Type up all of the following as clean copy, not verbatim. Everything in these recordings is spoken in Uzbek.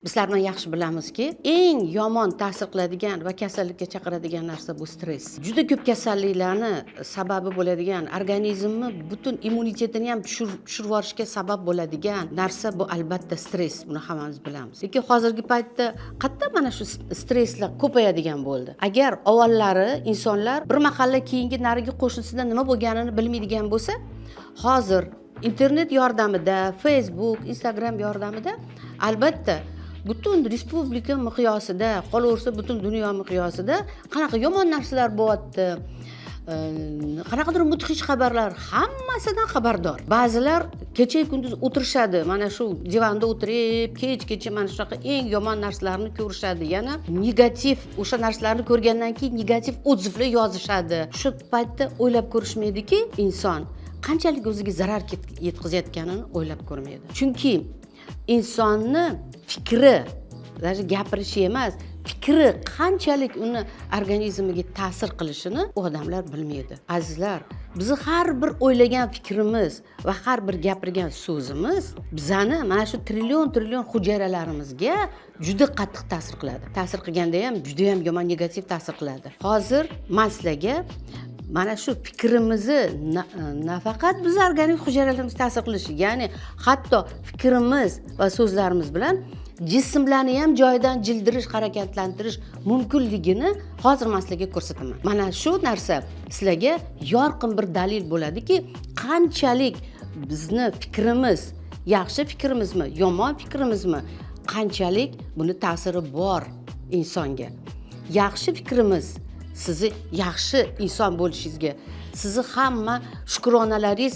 Bizlar yaxshi bilamizki, eng yomon ta'sir qiladigan va kasallikka chaqiradigan narsa bu stress. Juda ko'p kasalliklarni sababi bo'ladigan, organizmni butun immunitetini ham tushirib yuborishga sabab bo'ladigan narsa bu albatta stress. Buni hammamiz bilamiz. Lekin hozirgi paytda qayerda mana shu stresslar ko'payadigan bo'ldi. Agar avvallari insonlar bir mahalla keyingi narigi qo'shnisida nima bo'lganini bilmaydigan bo'lsa, hozir internet yordamida, Facebook, Instagram yordamida albatta butun respublika miqyosida, qolaversa butun dunyo miqyosida qanaqa yomon narsalar bo'lyapti, qanaqadir mudhish xabarlar hammasidan xabardor. Ba'zilar kecha kunduz o'tirishadi, mana shu divanda o'tirib, kech-kecha mana shunaqa eng yomon narsalarni ko'rishadi. Yana negativ o'sha narsalarni ko'rgandan keyin negativ odzivlar yozishadi. Shu paytda o'ylab ko'rishmaydiki, inson qanchalik o'ziga zarar yetkazayotganini o'ylab ko'rmaydi. Chunki insonni fikri, даже gapirishi emas, fikri qanchalik uni organizmiga ta'sir qilishini u odamlar bilmaydi. Azizlar, bizni har bir o'ylagan fikrimiz va har bir gapirgan so'zimiz bizani mana shu trillion hujayralarimizga juda qattiq ta'sir qiladi. Ta'sir qilganda ham juda ham yomon negativ ta'sir qiladi. Hozir men sizlarga mana shu fikrimizni nafaqat biz organizm hujayralarimiz ta'sir qilishi, ya'ni hatto fikrimiz va so'zlarimiz bilan jismlarni ham joyidan jildirish, harakatlantirish mumkinligini hozir men sizlarga ko'rsataman. Mana shu narsa sizlarga yorqin bir dalil bo'ladiki, qanchalik bizni fikrimiz, yaxshi fikrimizmi, yomon fikrimizmi, qanchalik buni ta'siri bor insonga. Yaxshi fikrimiz sizni yaxshi inson bo'lishingizga, sizni hamma shukronalaringiz,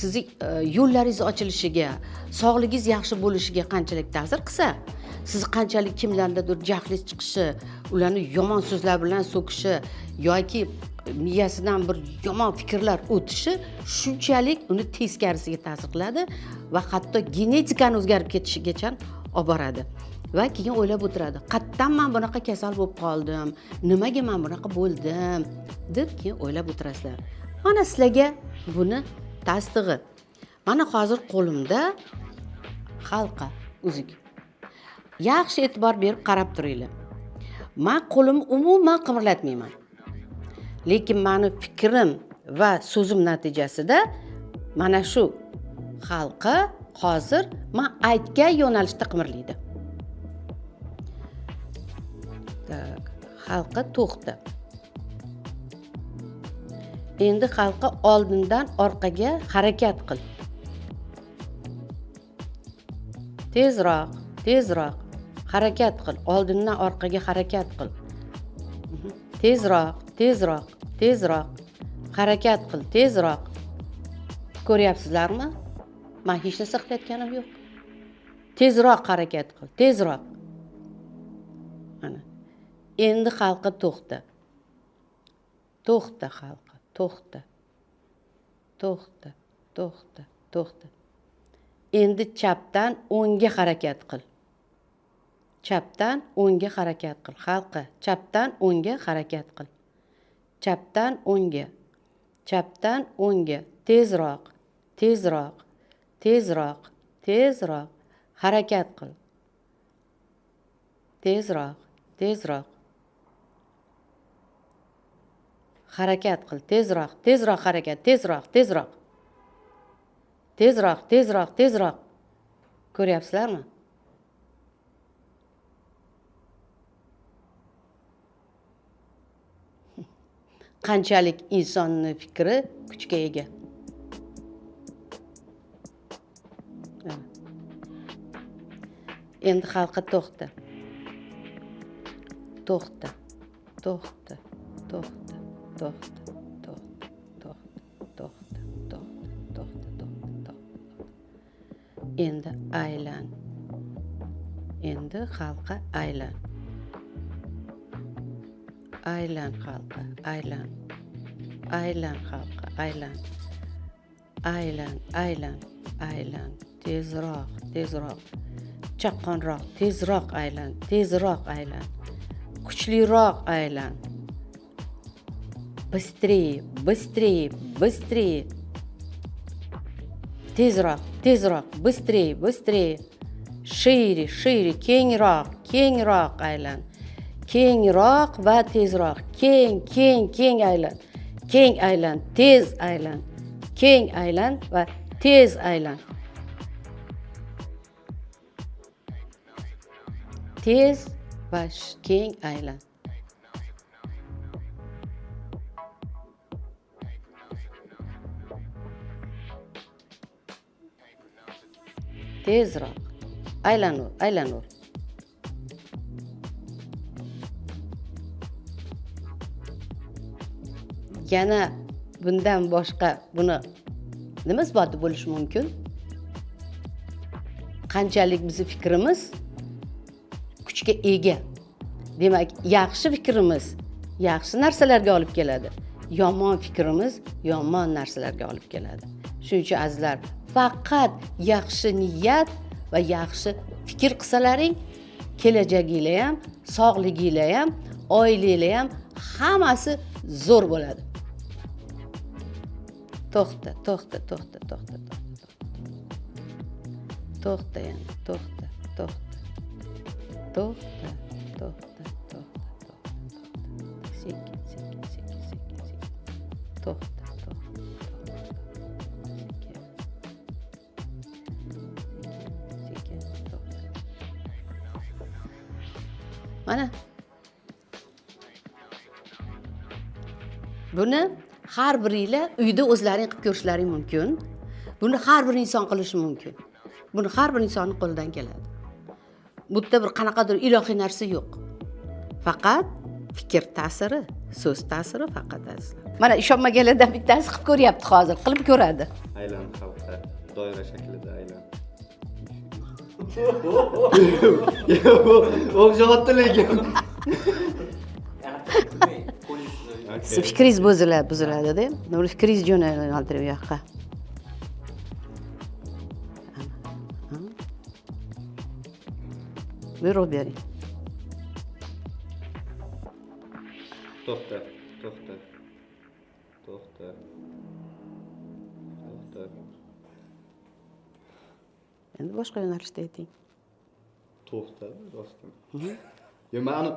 sizni yo'llaringiz ochilishiga, sog'ligingiz yaxshi bo'lishiga qanchalik ta'sir qilsa, siz qanchalik kimlardadir jahlingiz chiqishi, ularni yomon so'zlar bilan so'kishi yoki miyasidan bir yomon fikrlar o'tishi shunchalik uni teskarisiga ta'sir qiladi va hatto genetikani o'zgarib ketishigacha olib boradi. Va keyin o'ylab o'tiradi, qayerdan men bunaqa kasal bo'lib qoldim, nimaga men bunaqa bo'ldim deb keyin o'ylab o'tirasizlar. Mana sizlarga buni tasdig'i. Mana hozir qo'limda halqa uzuk. Yaxshi e'tibor berib qarab turinglar. Men qo'limni umuman qimirlatmayman. Lekin meni fikrim va so'zim natijasida mana shu halqa hozir men aytgan yo'nalishda qimirlaydi. Halqa to'xta. Endi halqa oldindan orqaga harakat qil. Tezroq harakat qil. Oldindan orqaga harakat qil. Tezroq harakat qil, tezroq. Ko'ryapsizlarmi? Men hech narsa qilayotganim yo'q. Tezroq harakat qil, tezroq. Mana. Endi halqa to'xta. To'xta halqa, to'xta. Endi chapdan o'ngga harakat qil. Chapdan o'ngga harakat qil. Halqa, chapdan o'ngga harakat qil. Chapdan o'ngga. Tezroq. Harakat qil. Tezroq. Harakat qil, tezroq harakat, tezroq. Ko'ryapsizlarmi? Qanchalik insonning fikri kuchga ega. Endi halqa to'xta. Endi aylan. Endi halqa aylan. Aylan halqa, aylan. Aylan halqa, aylan. Aylan. Tezroq. Chaqqonroq, tezroq aylan. Kuchliroq aylan. Быстрее. Tezroq, bыстрее. shiri, kengroq aylan. Kengroq va tezroq. Keng aylan. Keng aylan, tez aylan. Keng aylan va tez aylan. Tez va keng aylan. Tezroq. Aylanur. Yana bundan boshqa buni nima isboti bo'lishi mumkin? Qanchalik bizning fikrimiz kuchga ega. Demak, yaxshi fikrimiz yaxshi narsalarga olib keladi. Yomon fikrimiz yomon narsalarga olib keladi. Shuning uchun azizlar, faqat yaxshi niyat va yaxshi fikr qilsalaring, kelajaginglar ham, sog'liginglar ham, oilanglar ham hammasi zo'r bo'ladi. To'xta. To'xta yana, to'xta. Sekin. To'xta. Mana buni har biringlar uyda o'zlaring qilib ko'rishlaring mumkin. Buni har bir inson qilishi mumkin. Buni har bir insonning qo'lidan keladi. Bu yerda bir qanaqadir ilohiy narsa yo'q. Faqat fikr ta'siri, so'z ta'siri faqat azizlar. Mana ishonmaganlardan bittasi qilib ko'ryapti hozir, qilib ko'radi. Aylan xalqda doira shaklida aylan. O'xshatdi lekin. Siz fikringiz buziladi-da. Nima fikringiz yo'naltirib bu yoqqa. Buyruq bering. To'xta. Endi boshqa yo'nalishda ayting. To'xta rostdan. Yo, men aniq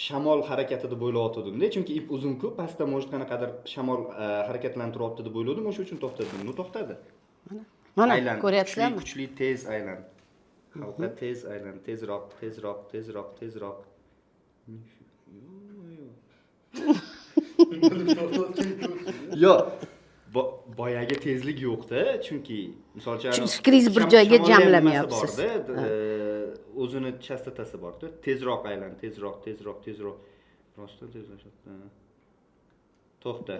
shamol harakatida bo'layotgandim-da, chunki ip uzun-ku, pastda может qanaqadir shamol harakatlantiryapti deb o'yladim, o'sha uchun to'xtadim. Nu to'xtadi. Mana ko'ryapsizlarmi? Kuchli tez aylan. Xalqqa tez aylan, tezroq. Yo, boyagi tezlik yo'q-da, chunki misolcha fikringizni bir joyga jamlamayapsiz. O'zini chastotasi bor-da. Tezroq aylan, tezroq. Rostdan tezlashadi. To'xta,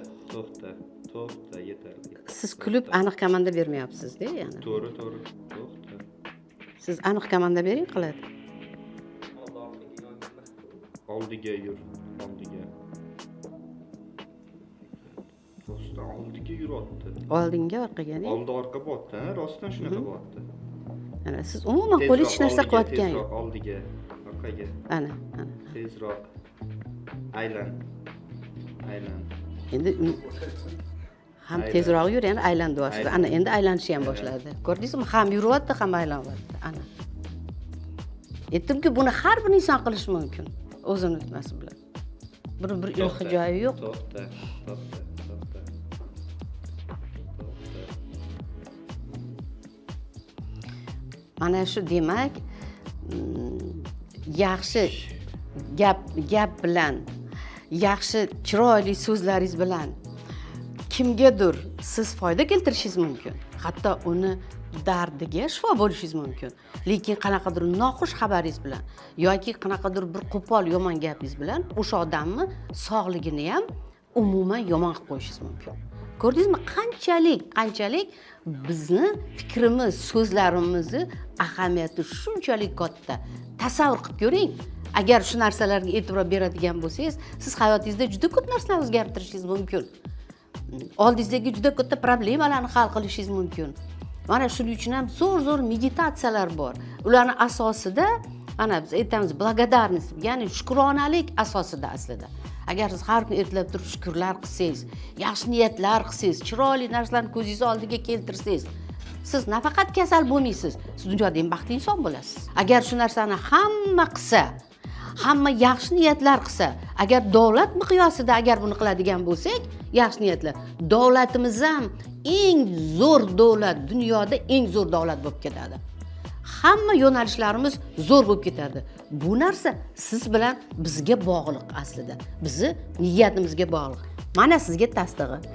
yetarli. Siz kulib aniq komanda bermayapsiz-da, yana. To'g'ri, to'xta. Siz aniq komanda bering, qiladi. Oldiga yur, oldiga. Rostdan oldiga yuryapti. Oldinga, orqaga-da. Oldi orqa bo'pti, rostdan shunaqa bo'pti. Ana siz umuman qo'li hech narsa qilayotgan yo'q. Oldiga, orqaga. Ana. Tezroq. Aylan. Endi ham tezroq yur, endi aylandi boshladi. Ana endi aylanishni ham boshladi. Ko'rdingizmi? Ham yuryapti, ham aylanyapti. Ana. Aytdimki, buni har bir inson qilishi mumkin. O'zini o'tmasi bilan. Bir ilohiy joyi yo'q. To'xta. Mana shu demak, yaxshi gap bilan, yaxshi chiroyli so'zlaringiz bilan kimgadir siz foyda keltirishingiz mumkin. Hatto uni dardiga shifo bo'lishingiz mumkin. Lekin qanaqadir noxush xabaringiz bilan yoki qanaqadir bir qo'pol yomon gapingiz bilan o'sha odamni sog'ligini ham umuman yomon qilib qo'yishingiz mumkin. Ko'rdingizmi, qanchalik bizni fikrimiz, so'zlarimizni ahamiyati shunchalik katta. Tasavvur qilib ko'ring. Agar shu narsalarga e'tibor beradigan bo'lsangiz, siz hayotingizda juda ko'p narsalarni o'zgartirishingiz mumkin. Oldingizdagi juda katta problemalarni hal qilishingiz mumkin. Mana shuning uchun ham zo'r meditatsiyalar bor. Ularning asosida ana biz aytamiz благодарность, ya'ni shukronalik asosida aslida. Agar siz har kun ertalab turib shukrlar qilsangiz, yaxshi niyatlar qilsangiz, chiroyli narsalarni ko'zingiz oldiga keltirsangiz, siz nafaqat kasal bo'lmaysiz, siz dunyoda ham baxtli inson bo'lasiz. Agar shu narsani hamma qilsa, hamma yaxshi niyatlar qilsa, agar davlat miqyosida agar buni qiladigan bo'lsak, yaxshi niyatlar, davlatimiz ham eng zo'r davlat, dunyoda eng zo'r davlat bo'lib ketadi. Hamma yo'nalishlarimiz zo'r bo'lib ketadi. Bu narsa siz bilan bizga bog'liq aslida. Bizi niyatimizga bog'liq. Mana sizga tasdig'i.